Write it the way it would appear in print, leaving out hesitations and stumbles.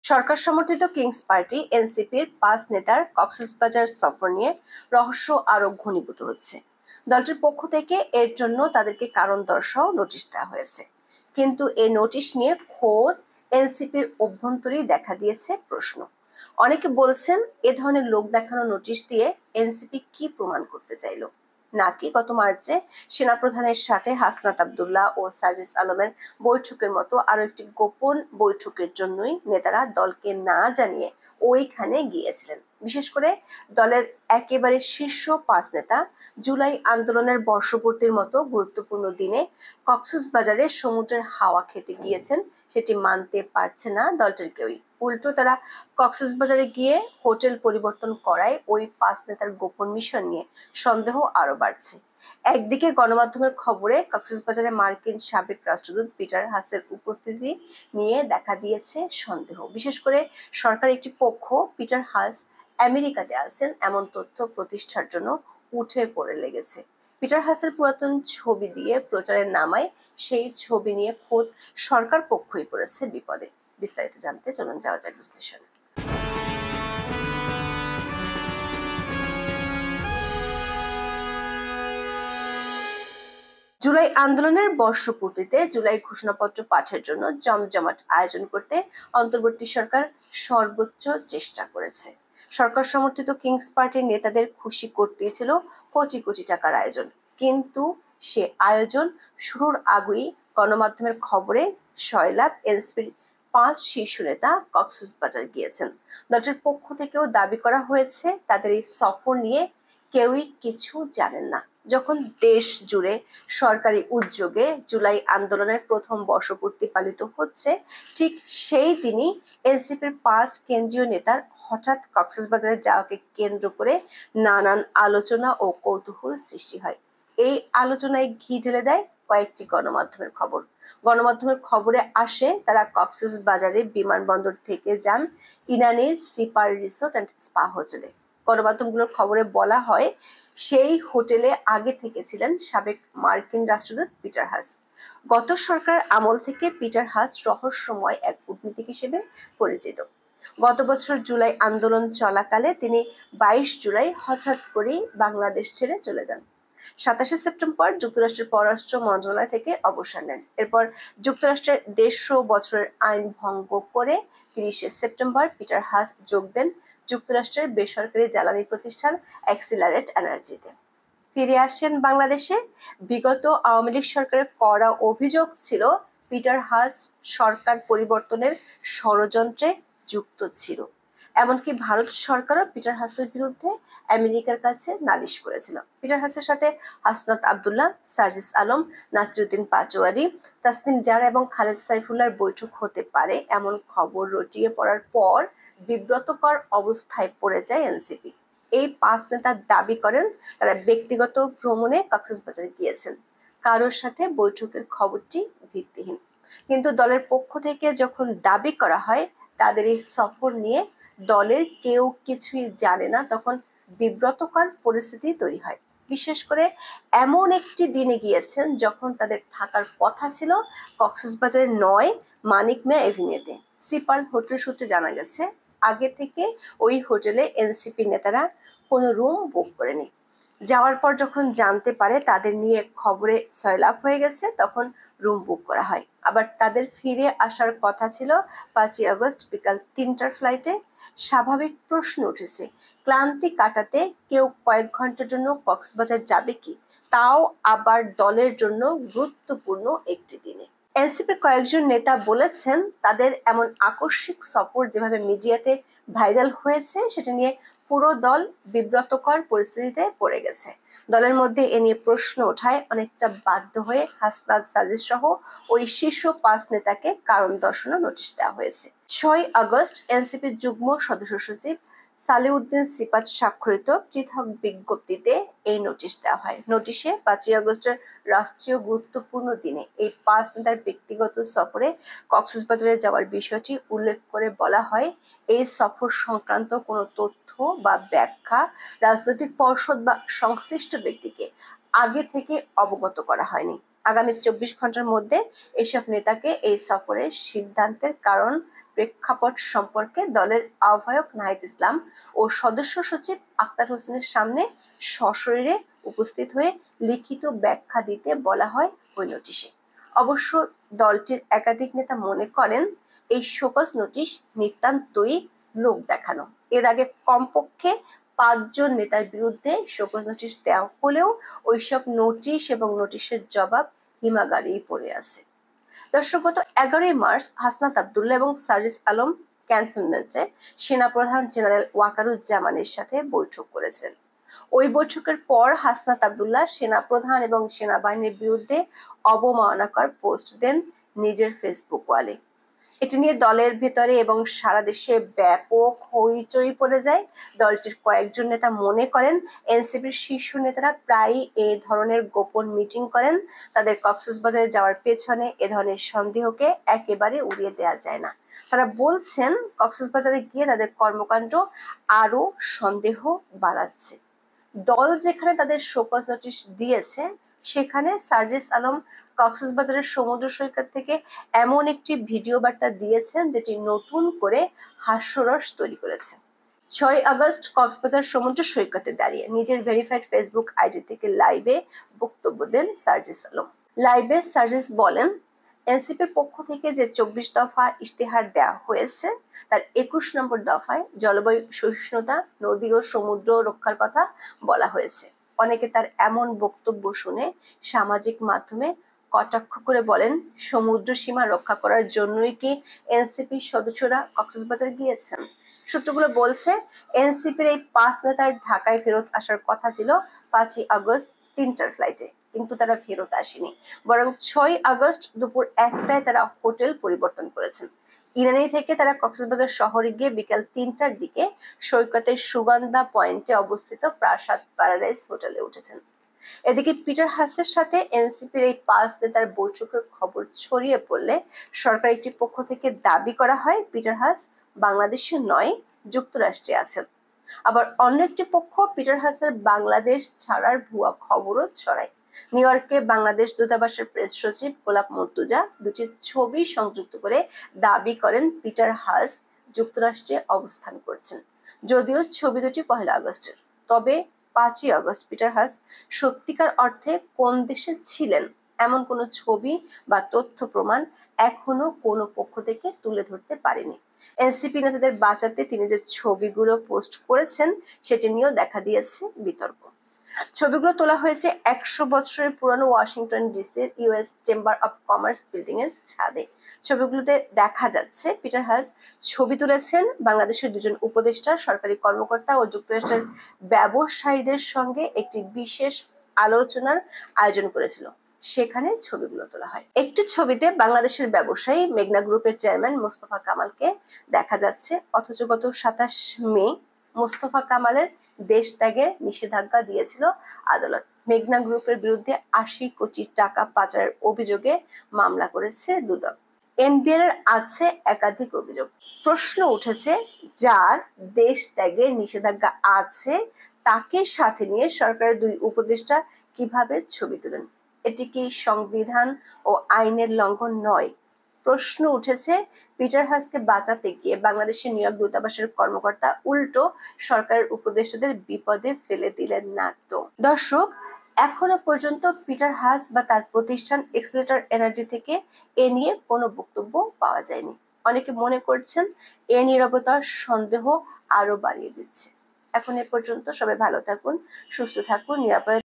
সরকার সমর্থিত Kings party এনসিপির ৫ নেতার কক্সবাজার সফর নিয়ে রহস্য আরো ঘনীভূত হচ্ছে। দলটির পক্ষ থেকে এর জন্য তাদেরকে কারণ দর্শাও নোটিশ দেওয়া হয়েছে, কিন্তু এই নোটিশ নিয়ে খোদ এনসিপির অভ্যন্তরেই দেখা দিয়েছে প্রশ্ন। অনেকে বলছেন, এ ধরনের লোক দেখানো নোটিশ দিয়ে এনসিপি কি প্রমাণ করতে চাইলো, নাকি গত মার্চে সেনাপ্রধানের সাথে হাসনাত আব্দুল্লাহ ও সার্জিস আলমের বৈঠকের মতো আরো একটি গোপন বৈঠকের জন্যই নেতারা দলকে না জানিয়ে ওইখানে গিয়েছিলেন। বিশেষ করে দলের একেবারে শীর্ষ ৫ নেতা জুলাই আন্দোলনের বর্ষপূর্তির মতো গুরুত্বপূর্ণ দিনে কক্সবাজারে সমুদ্রের হাওয়া খেতে গিয়েছেন, সেটি মানতে পারছে না দলটির কেউই। উল্টো তারা কক্সবাজারে গিয়ে হোটেল পরিবর্তন করায় ওই ৫ নেতার গোপন মিশন নিয়ে সন্দেহ আরো বাড়ছে। একদিকে গণমাধ্যমের খবরে কক্সবাজারে মার্কিন সাবেক রাষ্ট্রদূত পিটার হাসের উপস্থিতি নিয়ে দেখা দিয়েছে সন্দেহ। বিশেষ করে সরকার একটি পক্ষ পিটার হাস আমেরিকাতে আছেন এমন তথ্য প্রতিষ্ঠার জন্য উঠে পড়ে লেগেছে। পিটার হাসের পুরাতন ছবি দিয়ে প্রচারের নামায় সেই ছবি নিয়ে খোদ সরকার পক্ষই পড়েছে বিপদে। বিস্তারিত জানতে চলুন যাওয়া যাক বিশ্লেষণে। জুলাই আন্দোলনের বর্ষপূর্তিতে জুলাই ঘোষণাপত্র পাঠের জন্য জমজমাট আয়োজন করতে অন্তর্বর্তী সরকার সর্বোচ্চ চেষ্টা করেছে। সরকার সমর্থিত কিংস পার্টির নেতাদের খুশি করতেই ছিল কোটি কোটি টাকার আয়োজন, কিন্তু সে আয়োজন শুরুর আগেই গণমাধ্যমের খবরে সয়লাব এনসিপির ৫ শীর্ষ নেতা কক্সবাজার গিয়েছেন। দলটির পক্ষ থেকেও দাবি করা হয়েছে তাদের এই সফর নিয়ে কেউই কিছু জানেন না। যখন দেশ জুড়ে সরকারি উদ্যোগে জুলাই আন্দোলনের প্রথম বর্ষপূর্তি পালিত হচ্ছে, ঠিক সেই দিনই এনসিপির ৫ কেন্দ্রীয় নেতার হঠাৎ কক্সবাজারে যাওয়াকে কেন্দ্র করে নানান আলোচনা ও কৌতূহল সৃষ্টি হয়। এই আলোচনায় ঘি ঢেলে দেয় কয়েকটি গণমাধ্যমের খবর। গণমাধ্যমের খবরে আসে তারা কক্সবাজারে বিমানবন্দর থেকে যান ইনানির সিপার রিসোর্ট অ্যান্ড স্পা হোটেলে। গণমাধ্যমগুলোর খবরে বলা হয় সেই হোটেলে আগে থেকে ছিলেন সাবেক মার্কিন রাষ্ট্রদূত পিটার হাস। গত সরকার আমল থেকে পিটার হাস রহস্যময় এক কূটনীতিক হিসেবে পরিচিত। গত বছর জুলাই আন্দোলন চলাকালে তিনি ২২ জুলাই হঠাৎ করেই বাংলাদেশ ছেড়ে চলে যান। ২৭ সেপ্টেম্বর যুক্তরাষ্ট্রের পররাষ্ট্র মন্ত্রণালয় থেকে অবসর নেন। এরপর যুক্তরাষ্ট্রের ১৫০ বছরের আইন ভঙ্গ করে ৩০ সেপ্টেম্বর পিটার হাস যোগ দেন যুক্তরাষ্ট্রের বেসরকারি জ্বালানি প্রতিষ্ঠান অ্যাক্সিলারেট এনার্জিতে। ফিরে আসেন বাংলাদেশে। বিগত আওয়ামী লীগ সরকারের করা অভিযোগ ছিল পিটার হাস সরকার পরিবর্তনের ষড়যন্ত্রে যুক্ত ছিল। এমনকি ভারত সরকারও পিটার হাসের বিরুদ্ধে আমেরিকার কাছে নালিশ করেছিল। পিটার হাসের সাথে হাসনাত আব্দুল্লাহ, সার্জিস আলম, নাসিরুদ্দিন পাটোয়ারি, তাসনিম জারা এবং খালেদ সাইফুল্লাহর বৈঠক হতে পারে এমন খবর রটিয়ে পড়ার পর বিব্রতকর অবস্থায় পড়ে যায় এনসিপি। এই ৫ নেতা দাবি করেন তারা ব্যক্তিগত ভ্রমণে কক্সবাজারে গিয়েছেন। কারোর সাথে বৈঠকের খবরটি ভিত্তিহীন। কিন্তু দলের পক্ষ থেকে যখন দাবি করা হয় তাদের এই সফর নিয়ে দলের কেউ কিছুই জানে না, তখন বিব্রতকর পরিস্থিতি তৈরি হয়। বিশেষ করে এমন একটি দিনে গিয়েছেন যখন তাদের থাকার কথা ছিল কক্সবাজারে নয়, মানিক মিয়া এভিনিউতে। সিপাল হোটেল সূত্রে জানা গেছে আগে থেকে ওই হোটেলে এনসিপি নেতারা কোনো রুম বুক করেনি। যাওয়ার পর যখন জানতে পারে তাদের নিয়ে খবরে সয়লাব হয়ে গেছে, তখন রুম বুক করা হয়। আবার তাদের ফিরে আসার কথা ছিল ৫ই আগস্ট বিকাল ৩টার ফ্লাইটে। স্বাভাবিক প্রশ্ন উঠেছে, ক্লান্তি কাটাতে কেউ কয়েক ঘন্টার জন্য কক্সবাজার যাবে কি, তাও আবার দলের জন্য গুরুত্বপূর্ণ একটি দিনে। এনসিপির কয়েকজন নেতা বলেছেন তাদের এমন আকস্মিক সফর যেভাবে মিডিয়াতে ভাইরাল হয়েছে সেটা নিয়ে পুরো দল বিব্রতকর পরিস্থিতিতে পড়ে গেছে। দলের মধ্যে এ নিয়ে প্রশ্ন ওঠায় অনেকটা বাধ্য হয়ে হাসনাত সার্জিস সহ ওই শীর্ষ ৫ নেতাকে কারণ দর্শানোর নোটিশ দেওয়া হয়েছে। ৬ আগস্ট এনসিপির যুগ্ম সদস্য সচিব সালেউদ্দিন সিপাত স্বাক্ষরিত পৃথক বিজ্ঞপ্তিতে এই নোটিশ দেওয়া হয়। নোটিশে ৫ই আগস্টের রাষ্ট্রীয় গুরুত্বপূর্ণ দিনে এই ৫ নেতার ব্যক্তিগত সফরে কক্সবাজারে যাওয়ার বিষয়টি উল্লেখ করে বলা হয়, এই সফর সংক্রান্ত কোনো তথ্য বা ব্যাখ্যা রাজনৈতিক পর্ষদ বা সংশ্লিষ্ট ব্যক্তিকে আগে থেকে অবগত করা হয়নি। আগামী ২৪ ঘন্টার মধ্যে এসব নেতাকে এই সফরের সিদ্ধান্তের কারণ প্রেক্ষাপট সম্পর্কে দলের আহ্বায়ক নাহিদ ইসলাম ও সদস্য সচিব আক্তার হোসেনের সামনে সশরীরে উপস্থিত হয়ে লিখিত ব্যাখ্যা দিতে বলা হয় ওই নোটিশে। অবশ্য দলটির একাধিক নেতা মনে করেন এই শোকজ নোটিশ নিতান্তই লোক দেখানো। এর আগে কমপক্ষে 5 জন নেতার বিরুদ্ধে শোকজ নোটিশ দেওয়া হলেও ওইসব নোটিশ এবং নোটিশের জবাব হিমাগারেই পড়ে আছে। দর্শক, গত 11 মার্চ হাসনাত আব্দুল্লাহ এবং সার্জিস আলম ক্যান্টনমেন্টে সেনাপ্রধান জেনারেল ওয়াকারুজ্জামানের সাথে বৈঠক করেছেন। ওই বৈঠকের পর হাসনাত আব্দুল্লাহ সেনাপ্রধান এবং সেনাবাহিনীর বিরুদ্ধে অবমাননাকর পোস্ট দেন নিজের ফেসবুক ওয়ালে। এটি নিয়ে দলের ভেতরে এবং সারা দেশে ব্যাপক হইচই পড়ে যায়। দলটির কয়েকজন নেতা মনে করেন এনসিপির শীর্ষ নেতারা প্রায়ই এ ধরনের গোপন মিটিং করেন। তাদের কক্সবাজারে যাওয়ার পেছনে এ ধরনের সন্দেহকে একেবারে উড়িয়ে দেওয়া যায় না। তারা বলছেন কক্সবাজারে গিয়ে তাদের কর্মকাণ্ড আরো সন্দেহ বাড়াচ্ছে। দল যেখানে তাদের শোকজ নোটিশ দিয়েছে সেখানে সার্জিস আলম কক্সবাজারের সমুদ্র সৈকত থেকে এমন একটি ভিডিও বার্তা দিয়েছেন যেটি নতুন করে হাস্যরস তৈরি করেছে। 6 আগস্ট কক্সবাজার সমুদ্র সৈকতে দাঁড়িয়ে নিজের ভেরিফাইড ফেসবুক আইডি থেকে লাইভে বক্তব্য দেন সার্জিস আলম। লাইভে সার্জিস বলেন, এনসিপির পক্ষ থেকে যে 24 দফা ইশতেহার দেওয়া হয়েছে তার 21 নম্বর দফায় জলবায়ু সহিষ্ণুতা, নদী ও সমুদ্র রক্ষার কথা বলা হয়েছে। অনেকে তার এমন বক্তব্য শুনে সামাজিক মাধ্যমে কটাক্ষ করে বলেন, সমুদ্র সীমা রক্ষা করার জন্যই কি এনসিপি সদস্যরা কক্সবাজার গিয়েছেন? সূত্রগুলো বলছে এনসিপির এই 5 নেতার ঢাকায় ফেরত আসার কথা ছিল 5 আগস্ট 3টার ফ্লাইটে, কিন্তু তারা ফেরত আসেনি, বরং 6 আগস্ট দুপুর 1টায় তারা হোটেল পরিবর্তন করেছেন। ইরানি থেকে তারা কক্সবাজার শহরে গিয়ে বিকাল 3টার দিকে সৈকতের সুগন্ধা পয়েন্টে অবস্থিত প্রাসাদ প্যারাডাইস হোটেলে উঠেছেন। এদিকে পিটার হাসের সাথে এনসিপির এই 5 নেতার বৈঠকের খবর ছড়িয়ে পড়লে সরকার একটি পক্ষ থেকে দাবি করা হয় পিটার হাস বাংলাদেশে নয়, যুক্তরাষ্ট্রে আছেন। আবার অন্য একটি পক্ষ পিটার হাসের বাংলাদেশ ছাড়ার ভুয়া খবরও ছড়ায়। নিউ ইয়র্কে বাংলাদেশ দূতাবাসের প্রেস সচিব গোলাপ মর্তুজা দুটি ছবি সংযুক্ত করে দাবি করেন পিটার হাস যুক্তরাষ্ট্রে অবস্থান করছেন। যদিও ছবি দুটি 1 আগস্টের, তবে 5 আগস্ট পিটার হাস সত্যিকার অর্থে কোন দেশে ছিলেন এমন কোনো ছবি বা তথ্য প্রমাণ এখনো কোনো পক্ষ থেকে তুলে ধরতে পারেনি। এনসিপি নেতাদের বাঁচাতে তিনি যে ছবিগুলো পোস্ট করেছেন সেটি নিয়েও দেখা দিয়েছে বিতর্ক। ছবিগুলো তোলা হয়েছে 100 বছরের পুরনো ওয়াশিংটন ডিসির US chamber of commerce building এর ছাদে। ছবিগুলোতে দেখা যাচ্ছে পিটার হাস ছবি তুলেছেন বাংলাদেশের 2 জন উপদেষ্টা, সরকারি কর্মকর্তা ও যুক্তরাষ্ট্রের ব্যবসায়ীদের সঙ্গে একটি বিশেষ আলোচনার আয়োজন করেছিল। সেখানে ছবিগুলো তোলা হয়। একটি ছবিতে বাংলাদেশের ব্যবসায়ী মেঘনা গ্রুপের চেয়ারম্যান মোস্তফা কামালকে দেখা যাচ্ছে, অথচ গত 27 মে মোস্তফা কামালের দেশ ত্যাগের নিষেধাজ্ঞা দিয়েছিল আদালত। মেঘনা গ্রুপের বিরুদ্ধে 80 কোটি টাকা পাচারের অভিযোগে মামলা করেছে দুদক। এনবিআর এর আছে একাধিক অভিযোগ। প্রশ্ন উঠেছে, যার দেশ ত্যাগের নিষেধাজ্ঞা আছে তাকে সাথে নিয়ে সরকারের 2 উপদেষ্টা কিভাবে ছবি তোলেন? এটি কি সংবিধান ও আইনের লঙ্ঘন নয়? প্রশ্ন উঠেছে, পিটার হাসকে বাঁচাতে গিয়ে বাংলাদেশের নিউ ইয়র্ক দূতাবাসের কর্মকর্তা উল্টো সরকারের উপদেষ্টাদের বিপদে ফেলে দিলেন না তো? দর্শক, এখনো পর্যন্ত পিটার হাস বা তার প্রতিষ্ঠান এক্সেলেটর এনার্জি থেকে এ নিয়ে কোনো বক্তব্য পাওয়া যায়নি। অনেকে মনে করছেন এ নীরবতা সন্দেহ আরো বাড়িয়ে দিচ্ছে। এখন এ পর্যন্ত। সবাই ভালো থাকুন, সুস্থ থাকুন, নিরাপদে